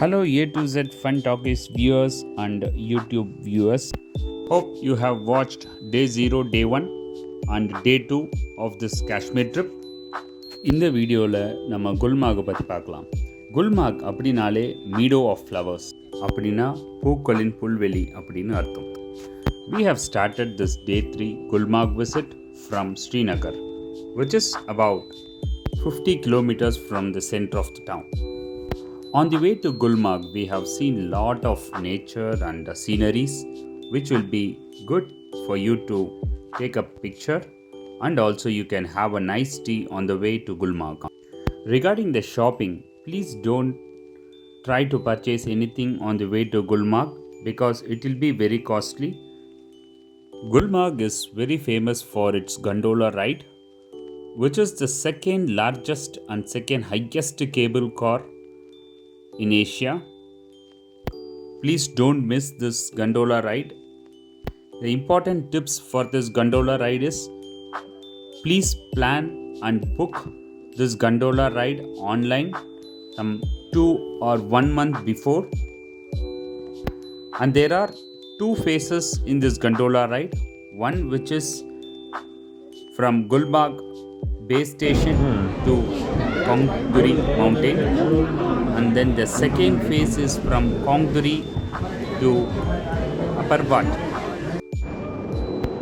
Hello A to Z Fun Talkies viewers and YouTube viewers. Hope you have watched day 0, day 1 and day 2 of this Kashmir trip. இந்த வீடியோவில் நம்ம குல்மார்கை பற்றி பார்க்கலாம். குல்மார்க் அப்படின்னாலே மீடோ of flowers அப்படின்னா பூக்களின் புல்வெளி அப்படின்னு அர்த்தம். We have started this day 3 Gulmarg visit from Srinagar, which is about 50 kilometers from the center of the town. On the way to Gulmarg, we have seen lot of nature and sceneries, which will be good for you to take a picture, and also you can have a nice tea on the way to Gulmarg. Regarding the shopping, please don't try to purchase anything on the way to Gulmarg because it will be very costly. Gulmarg is very famous for its gondola ride, which is the second largest and second highest cable car in Asia. Please don't miss this gondola ride. The important tips for this gondola ride is please plan and book this gondola ride online some 2 or 1 month before. And there are 2 phases in this gondola ride. One which is from Gulmarg base station to Kongduri mountain, and then the second phase is from Kongduri to Upperbat.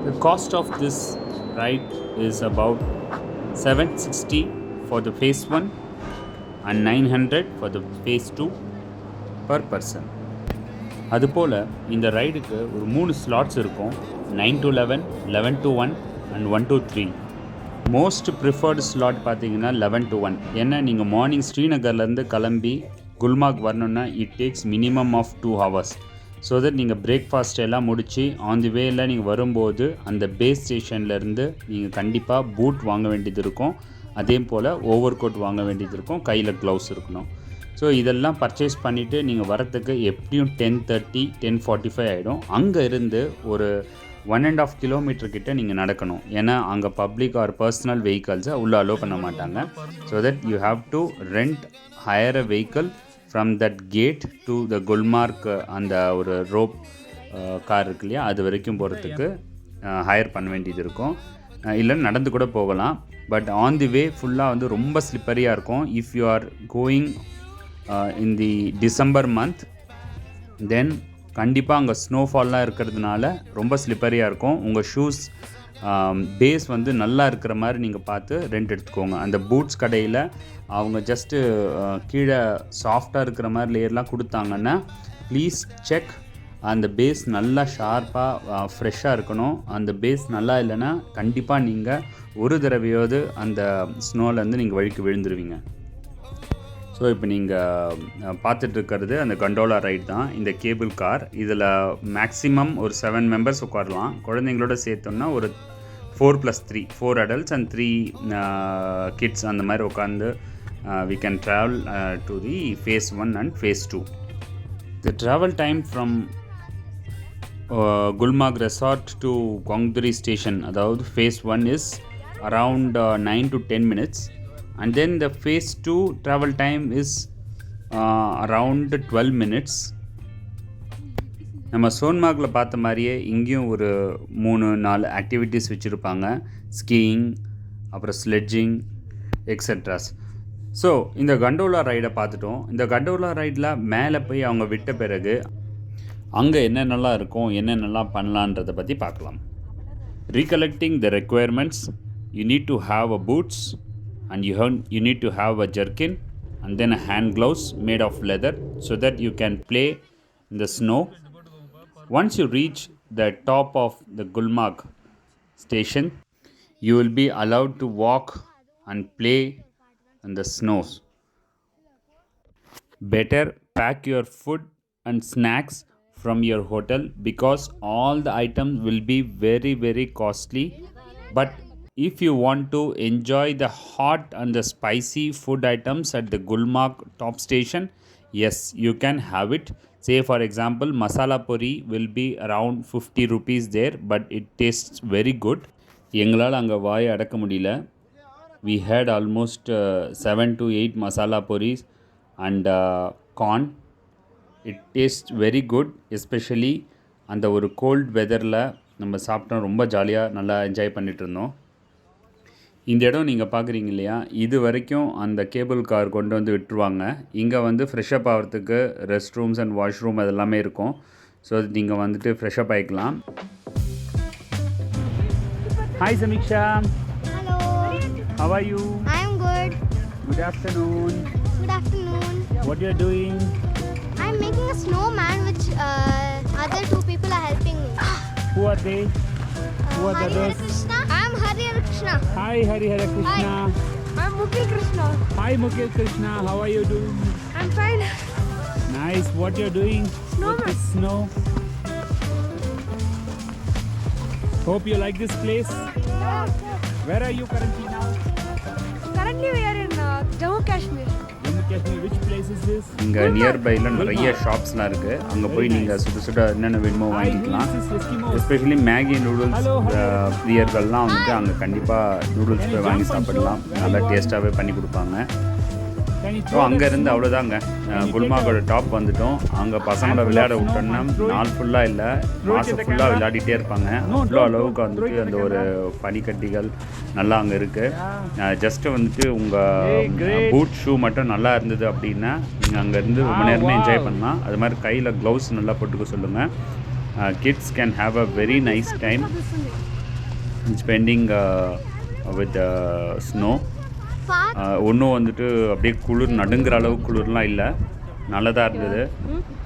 The cost of this ride is about 760 for the phase 1 and 900 for the phase 2 per person. அதுபோல் இந்த ரைடுக்கு ஒரு 3 slots இருக்கும். 9 to 11, 11 to 1 and 1 to 3. Most preferred slot பார்த்தீங்கன்னா 11 to 1. ஏன்னா நீங்கள் morning ஸ்ரீநகர்லேருந்து கிளம்பி குல்மார்க் வரணுன்னா it takes minimum of 2 hours. So that நீங்கள் பிரேக்ஃபாஸ்ட் எல்லாம் முடித்து ஆன் தி வேயில் நீங்கள் வரும்போது அந்த பேஸ் ஸ்டேஷன்லேருந்து நீங்கள் கண்டிப்பாக பூட் வாங்க வேண்டியது இருக்கும். அதே போல் ஓவர் கோட் வாங்க வேண்டியது இருக்கும். கையில் க்ளவுஸ் இருக்கணும். ஸோ இதெல்லாம் பர்ச்சேஸ் பண்ணிவிட்டு நீங்கள் வரத்துக்கு எப்படியும் 10:30, 10:45 ஆகிடும். அங்கே இருந்து ஒரு 1.5 கிலோமீட்டர் கிட்ட நீங்கள் நடக்கணும். ஏன்னா அங்கே பப்ளிக் ஆர் பர்சனல் வெஹிக்கல்ஸை உள்ளே அலோவ் பண்ண மாட்டாங்க. So that you have to hire a vehicle from that gate to the Gulmarg. அந்த ஒரு ரோப் கார் இருக்கு இல்லையா, அது வரைக்கும் போகிறதுக்கு ஹையர் பண்ண வேண்டியது இருக்கும். இல்லை நடந்து கூட போகலாம். பட் ஆன் தி வே ஃபுல்லாக வந்து ரொம்ப ஸ்லிப்பரியாக இருக்கும். If you are going in the December month, then கண்டிப்பாக அங்கே ஸ்னோஃபால்லாம் இருக்கிறதுனால ரொம்ப ஸ்லிப்பரியாக இருக்கும். உங்கள் ஷூஸ் பேஸ் வந்து நல்லா இருக்கிற மாதிரி நீங்கள் பார்த்து ரெண்ட் எடுத்துக்கோங்க. அந்த பூட்ஸ் கடையில் அவங்க ஜஸ்ட்டு கீழே சாஃப்டாக இருக்கிற மாதிரி லேயர்லாம் கொடுத்தாங்கன்னா ப்ளீஸ் செக் அந்த பேஸ் நல்லா ஷார்ப்பாக ஃப்ரெஷ்ஷாக இருக்கணும். அந்த பேஸ் நல்லா இல்லைன்னா கண்டிப்பாக நீங்கள் ஒரு தடவையாவது அந்த ஸ்னோலேருந்து நீங்கள் வழுக்கி விழுந்துருவீங்க. ஸோ இப்போ நீங்கள் பார்த்துட்ருக்கிறது அந்த கண்டோலா ரைட் தான், இந்த கேபிள் கார். இதில் மேக்ஸிமம் ஒரு 7 மெம்பர்ஸ் உட்காரலாம். குழந்தைங்களோட சேர்த்தோன்னா ஒரு 4+3, 4 adults and 3 kids அந்த மாதிரி உட்காந்து we can travel to the phase 1 and phase 2. The travel time from Gulmarg resort to Kongduri station, அதாவது phase 1 is around 9 to 10 minutes. And then the phase 2 travel time is around 12 minutes. நம்ம சோன்மார்க்கில் பார்த்த மாதிரியே இங்கேயும் ஒரு 3-4 activities வச்சுருப்பாங்க. Skiing, அப்புறம் sledging, extras. So இந்த gondola ரைடை பார்த்துட்டோம். இந்த கண்டோலா ரைடில் மேலே போய் அவங்க விட்ட பிறகு அங்கே என்னென்னலாம் இருக்கும், என்னென்னலாம் பண்ணலான்றதை பற்றி பார்க்கலாம். Recollecting the requirements, you need to have a boots and you need to have a jerkin and then a hand gloves made of leather so that you can play in the snow. Once you reach the top of the Gulmarg station, you will be allowed to walk and play in the snows. Better pack your food and snacks from your hotel because all the items will be very, very costly. But if you want to enjoy the hot and the spicy food items at the Gulmarg top station, yes, you can have it. Say for example, masala puri will be around 50 rupees there, but it tastes very good. எங்களால் அங்கே வாய் அடக்க முடியல. We had almost 7 to 8 masala puris and corn. It taste very good. Especially அந்த ஒரு gold வெதரில் நம்ம சாப்பிட்டோம், ரொம்ப ஜாலியாக நல்லா என்ஜாய் பண்ணிகிட்டு இருந்தோம். இந்த இடம் நீங்கள் பார்க்குறீங்க இல்லையா, இது வரைக்கும் அந்த கேபிள் கார் கொண்டு வந்து விட்டுருவாங்க. இங்கே வந்து ஃப்ரெஷ்அப் ஆகிறதுக்கு ரெஸ்ட் ரூம்ஸ் அண்ட் வாஷ்ரூம் அதெல்லாமே இருக்கும். ஸோ அது நீங்கள் வந்துட்டு ஃப்ரெஷ்அப் ஆகிக்கலாம். Hi Sameeksha. Hello. How are you? I am good. Good afternoon. Good afternoon. What you are doing? I am making a snowman which other two people are helping me. Who are they? Who are the Hari Hare others? Krishna. I am Hari Hare Krishna. Hi Hari Hare Krishna. I am Mukil Krishna. Hi Mukil Krishna. How are you doing? I am fine. Nice. What you are doing? Snowman. With the snow. Hope you like this place. Where are you currently now? Currently we are in Jammu Kashmir. Jammu Kashmir. Which place is this? இங்கே நியர்பையில் நிறைய ஷாப்ஸ்லாம் இருக்குது. அங்கே போய் நீங்கள் சுட சுட என்னென்ன வேணுமோ வாங்கிக்கலாம். எஸ்பெஷலி மேகி நூடுல்ஸ் பிரியர்கள்லாம் வந்துட்டு அங்கே கண்டிப்பாக நூடுல்ஸ் போய் வாங்கி சாப்பிடலாம். நல்லா டேஸ்ட்டாகவே பண்ணி கொடுப்பாங்க. ஸோ அங்கேருந்து அவ்வளோதாங்க, குல்மார்கோட டாப் வந்துட்டோம். அங்கே பசங்களை விளையாட விட்டோன்னா நாள் ஃபுல்லாக இல்லை, மாதம் ஃபுல்லாக விளையாடிட்டே இருப்பாங்க. அவ்வளோ அளவுக்கு வந்துட்டு அந்த ஒரு பனிக்கட்டிகள் நல்லா அங்கே இருக்குது. ஜஸ்ட்டு வந்துட்டு உங்கள் பூட் ஷூ மட்டும் நல்லா இருந்தது அப்படின்னா நீங்கள் அங்கேருந்து ரொம்ப நேரமே என்ஜாய் பண்ணலாம். அது மாதிரி கையில் க்ளவுஸ் நல்லா போட்டுக்க சொல்லுங்கள். Kids can have a very nice time spending with snow. ஒன்றும் வந்துட்டு அப்படியே குளிர் நடுங்கிற அளவுக்கு குளிர்லாம் இல்லை, நல்லதாக இருந்தது.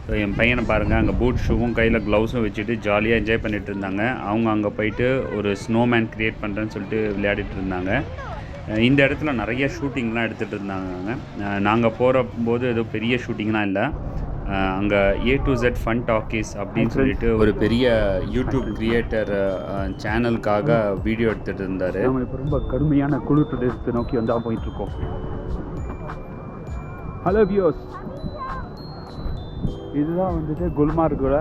ஸோ என் பையனை பாருங்கள், அங்கே பூட் ஷூவும் கையில் க்ளவுஸும் வச்சுட்டு ஜாலியாக என்ஜாய் பண்ணிகிட்டு இருந்தாங்க. அவங்க அங்கே போயிட்டு ஒரு ஸ்னோமேன் க்ரியேட் பண்ணுறேன்னு சொல்லிட்டு விளையாடிட்டு இருந்தாங்க. இந்த இடத்துல நிறைய ஷூட்டிங்லாம் எடுத்துகிட்டு இருந்தாங்க. நாங்கள் போகிறபோது ஏதோ பெரிய ஷூட்டிங்லாம் இல்லை. அங்கே A to Z fun talkies அப்படின்னு சொல்லிட்டு ஒரு பெரிய யூடியூப் கிரியேட்டர் சேனலுக்காக வீடியோ எடுத்துகிட்டு இருந்தார். நம்ம இப்போ ரொம்ப கடுமையான குளிர் பிரதேசத்தை நோக்கி வந்தால் போயிட்டுருக்கோம். ஹலோ வியூஸ், இதுதான் வந்துட்டு குல்மார்கோட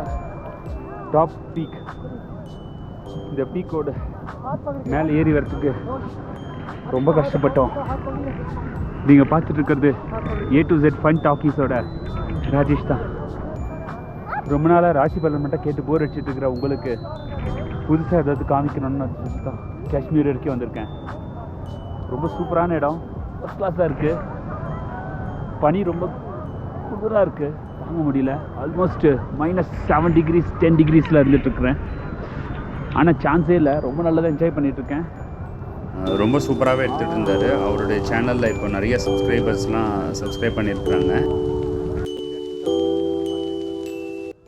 டாப் பீக். இந்த பீக்கோட மேலே ஏறி வரத்துக்கு ரொம்ப கஷ்டப்பட்டோம். நீங்கள் பார்த்துட்டு இருக்கிறது A to Z ஃபன் டாக்கீஸோட ராஜேஷ் தான். ரொம்ப நாளாக ராசி பலன் மட்டும் கேட்டு போர் அடிச்சுட்டு இருக்கிற உங்களுக்கு புதுசாக ஏதாவது காமிக்கணும்னு தான் காஷ்மீர் வரைக்கும் வந்திருக்கேன். ரொம்ப சூப்பரான இடம், ஃபஸ்ட் கிளாஸாக இருக்குது. பனி ரொம்ப குளிராக இருக்குது, தாங்க முடியல. Almost -7 degrees 10 degreesல இருந்துகிட்ருக்குறேன். ஆனால் சான்ஸே இல்லை, ரொம்ப நல்லதாக என்ஜாய் பண்ணிகிட்ருக்கேன். ரொம்ப சூப்பராகவே எடுத்துகிட்டு இருந்தார். அவருடைய சேனலில் இப்போ நிறைய சப்ஸ்கிரைப் பண்ணியிருக்கிறாங்க.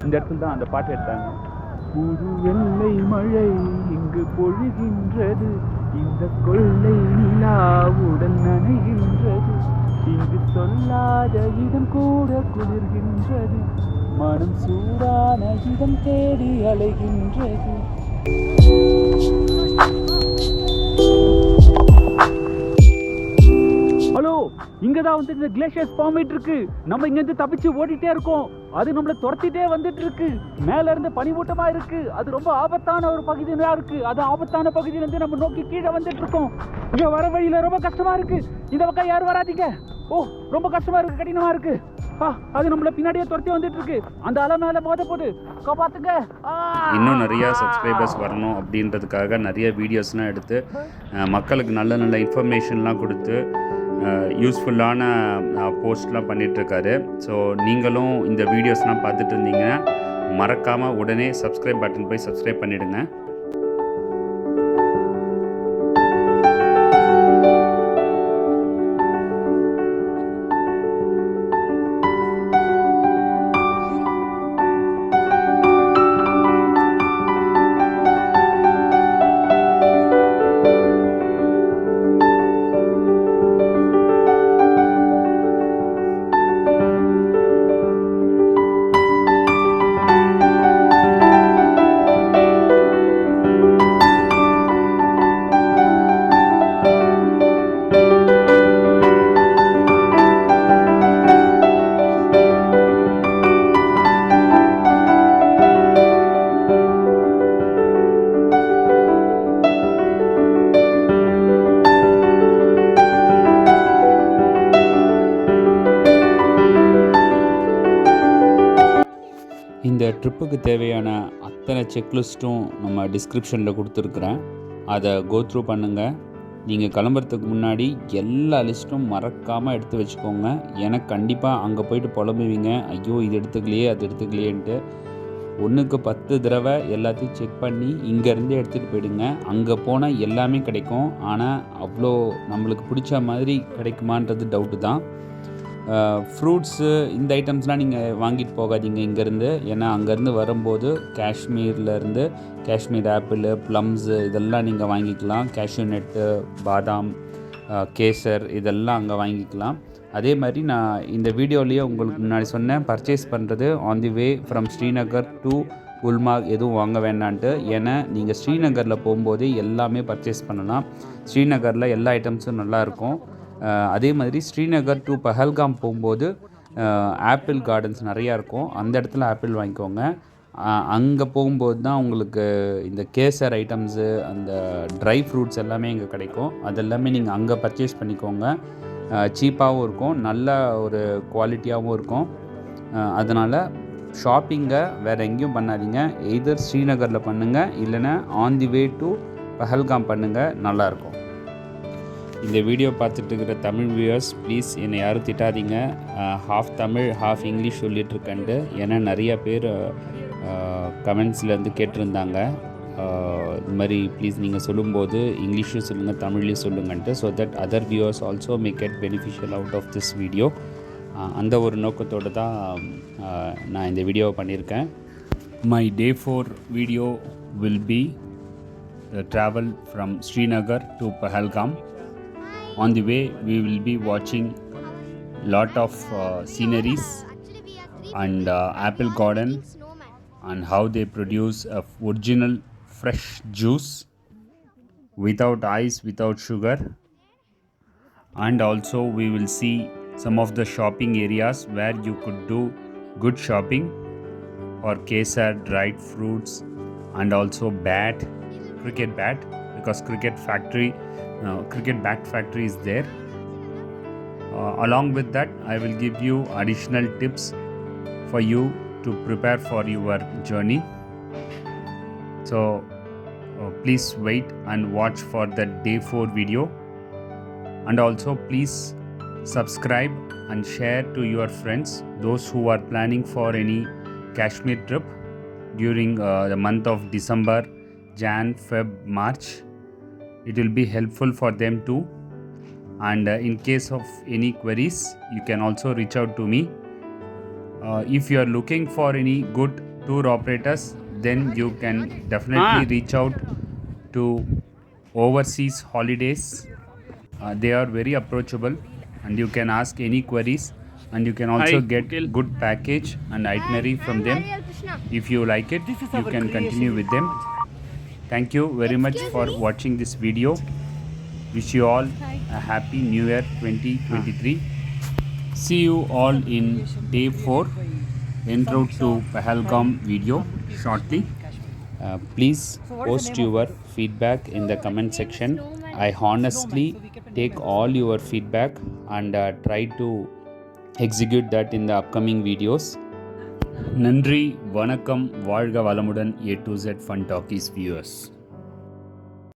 இந்த இடத்துல தான் அந்த பாட்டு எடுத்தாங்க. புது வெள்ளை மழை இங்கு பொழிகின்றது, இந்த கொள்ளை நிலாவுடன் நனைகின்றது, இங்கு சொல்லாத இடம் கூட குளிர்கின்றது, மனம் சூடான இடம் தேடி அலைகின்றது. ஹலோ, இங்கே தான் வந்து இந்த கிளேஷியர்ஸ் ஃபார்ம் ஆகிட்டு இருக்கு. நம்ம இங்கேருந்து தப்பிச்சு ஓடிட்டே இருக்கோம், அது நம்மளை துரத்திட்டே வந்துட்டு இருக்கு. மேல இருந்து பனிமூட்டமா இருக்கு, அது ரொம்ப ஆபத்தான ஒரு பகுதியா இருக்கு. அது ஆபத்தான பகுதியிலேருந்து நம்ம நோக்கி கீழே வந்துட்டு இருக்கோம். இங்கே வர வழியில ரொம்ப கஷ்டமா இருக்கு. இந்த பக்கம் யாரும் வராதீங்க. ஓ, ரொம்ப கஷ்டமா இருக்கு, கடினமா இருக்கு. அது நம்மள பின்னாடியே துரத்தி வந்துட்டு இருக்கு. அந்த அலை மேலே மோத போது காப்பாத்துங்க. இன்னும் நிறையா சப்ஸ்கிரைபர்ஸ் வரணும் அப்படின்றதுக்காக நிறைய வீடியோஸ்லாம் எடுத்து மக்களுக்கு நல்ல நல்ல இன்ஃபர்மேஷன்லாம் கொடுத்து யூஸ்ஃபுல்லான போஸ்ட்லாம் பண்ணிகிட்ருக்காரு. ஸோ நீங்களும் இந்த வீடியோஸ்லாம் பார்த்துட்டு இருந்தீங்கன்னா மறக்காமல் உடனே சப்ஸ்கிரைப் பட்டன் போய் சப்ஸ்கிரைப் பண்ணிவிடுங்க. ட்ரிப்புக்கு தேவையான அத்தனை செக்லிஸ்ட்டும் நம்ம டிஸ்கிரிப்ஷனில் கொடுத்துருக்குறேன். அதை கோ த்ரூ பண்ணுங்கள். நீங்கள் கிளம்புறதுக்கு முன்னாடி எல்லா லிஸ்ட்டும் மறக்காமல் எடுத்து வச்சுக்கோங்க. ஏன்னா கண்டிப்பாக அங்கே போயிட்டு புலம்புவீங்க, ஐயோ இது எடுத்துக்கலையே அது எடுத்துக்கலையேன்ட்டு. 1க்கு 10 தடவை எல்லாத்தையும் செக் பண்ணி இங்கேருந்தே எடுத்துகிட்டு போயிடுங்க. அங்கே போனால் எல்லாமே கிடைக்கும், ஆனால் அவ்வளோ நம்மளுக்கு பிடிச்ச மாதிரி கிடைக்குமான்றது டவுட்டு தான். ஃப்ரூட்ஸு இந்த ஐட்டம்ஸ்லாம் நீங்கள் வாங்கிட்டு போகாதீங்க இங்கேருந்து. ஏன்னா அங்கேருந்து வரும்போது காஷ்மீர்லேருந்து காஷ்மீர் ஆப்பிள், ப்ளம்ஸு இதெல்லாம் நீங்கள் வாங்கிக்கலாம். கேஷ்யூ நட்டு, பாதாம், கேசர் இதெல்லாம் அங்கே வாங்கிக்கலாம். அதே மாதிரி நான் இந்த வீடியோலேயே உங்களுக்கு முன்னாடி சொன்னேன், பர்ச்சேஸ் பண்ணுறது on the way from Srinagar to Gulmarg எதுவும் வாங்க வேண்டான்ட்டு. ஏன்னா நீங்கள் ஸ்ரீநகரில் போகும்போதே எல்லாமே பர்ச்சேஸ் பண்ணலாம். ஸ்ரீநகரில் எல்லா ஐட்டம்ஸும் நல்லாயிருக்கும். அதே மாதிரி ஸ்ரீநகர் டு பஹல்காம் போகும்போது ஆப்பிள் கார்டன்ஸ் நிறையா இருக்கும். அந்த இடத்துல ஆப்பிள் வாங்கிக்கோங்க. அங்கே போகும்போது தான் உங்களுக்கு இந்த கேசர் ஐட்டம்ஸு, அந்த ட்ரை ஃப்ரூட்ஸ் எல்லாமே இங்கே கிடைக்கும். அதெல்லாமே நீங்கள் அங்கே பர்ச்சேஸ் பண்ணிக்கோங்க. சீப்பாகவும் இருக்கும், நல்ல ஒரு குவாலிட்டியாகவும் இருக்கும். அதனால் ஷாப்பிங்கை வேறு எங்கேயும் பண்ணாதீங்க. எய்தர் ஸ்ரீநகரில் பண்ணுங்கள், இல்லைன்னா on the way to Pahalgam பண்ணுங்கள், நல்லாயிருக்கும். இந்த வீடியோ பார்த்துட்டு இருக்கிற தமிழ் வியூவர்ஸ், ப்ளீஸ் என்னை யாரும் திட்டாதீங்க. ஹாஃப் தமிழ் ஹாஃப் இங்கிலீஷ் சொல்லிகிட்ருக்கேன்ட்டு. ஏன்னா நிறையா பேர் கமெண்ட்ஸ்லேருந்து கேட்டிருந்தாங்க, இது மாதிரி ப்ளீஸ் நீங்கள் சொல்லும்போது இங்கிலீஷும் சொல்லுங்கள் தமிழ்லேயும் சொல்லுங்கன்ட்டு, so that other viewers also may get beneficial out of this video. அந்த ஒரு நோக்கத்தோடு தான் நான் இந்த வீடியோவை பண்ணியிருக்கேன். My Day 4 video will be the travel from Srinagar to Pahalgam. On the way we will be watching lot of sceneries and apple garden and how they produce a original fresh juice without ice, without sugar. And also we will see some of the shopping areas where you could do good shopping for kesar, dried fruits, and also cricket bat, because cricket bat factory is there. Along with that, I will give you additional tips for you to prepare for your journey. So please wait and watch for the Day 4 video. And also please subscribe and share to your friends, those who are planning for any Kashmir trip during the month of December, Jan, Feb, March. It will be helpful for them too. And in case of any queries, you can also reach out to me. If you are looking for any good tour operators, then you can definitely reach out to Overseas Holidays. They are very approachable and you can ask any queries, and you can also get good package and itinerary from them. If you like it, you can continue with them. Thank you very much for watching this video. Wish you all a happy New Year 2023. See you all in Day 4 en route to Pahalgam video shortly. Please post your feedback in the comment section. I honestly take all your feedback and try to execute that in the upcoming videos. நன்றி, வணக்கம், வாழ்க வளமுடன். A to Z Fun Talkies viewers.